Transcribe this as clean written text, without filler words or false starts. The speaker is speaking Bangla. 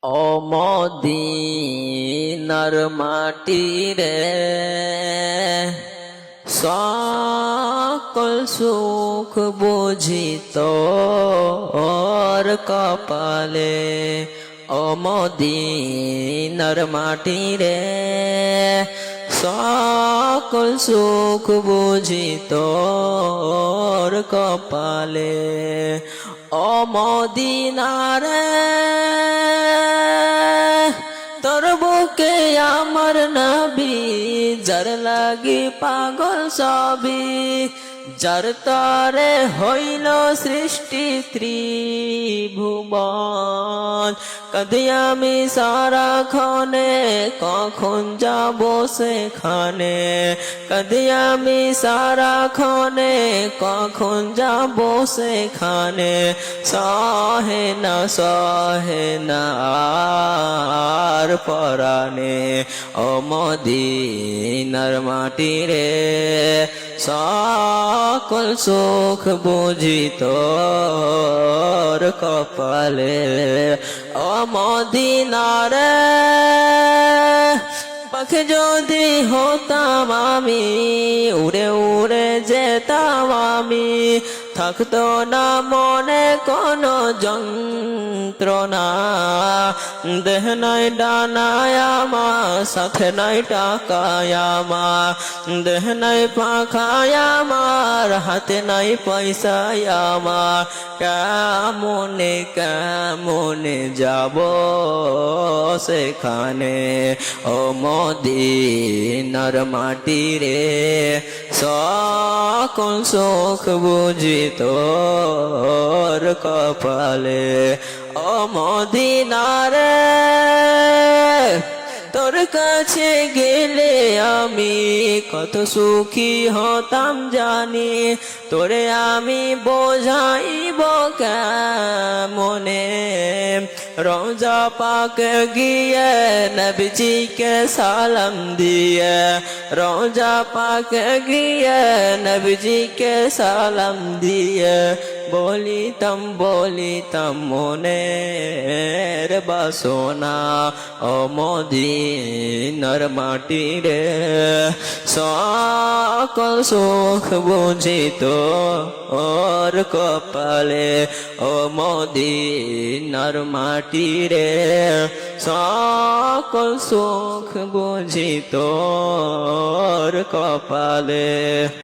ও মদিনার মাটি রে, সকল সুখ বুঝি তোর কপালে। ও মদিনার মাটি রে, সকল সুখ বুঝি তোর কপালে। ও মদিনারে, তোর বুকে আমার নবী, যার লাগি পাগল সবই, যার তরে হইল সৃষ্টি ত্রিভুবন। কদি আমি সারাক্ষণে কখন যাব সেখানে, কদি আমি সারাক্ষণে কখন যাব সেখানে। সহে না আর পরাণে। ও মদিনার মাটি রে, সকল সুখ বুঝি তোর কপালে। ও মদিনারে, পাখি যদি হতাম আমি, উড়ে উড়ে যেতাম আমি, থাকতো না মনে কোনো যন্ত্রণা। দেহ নাই ডানায় আমার, সাথে নাই টাকায় আমার, দেহ নাই পাখায় আমার, হাতে নাই পয়সায় আমার। কেমনে কেমনে যাব সেখানে। ও মদিনার মাটি রে, সকল সুখ বুঝি তোর কপালে। ও মদিনারে, তোর কাছে গেলে আমি কত সুখী হতাম জানি, তোরে আমি বোঝাইব কেমনে। রওজা পাক গিয়ে নবীজিকে সালাম দিয়ে, রওজা পাক গিয়ে নবীজিকে সালাম দিয়ে, বলিতাম মনের বাসনা। ও মদিনার মাটি রে, সকল সুখ বুঝি তোর কপালে। ও মদিনার মাটি রে, সকল সুখ বুঝি তোর কপালে।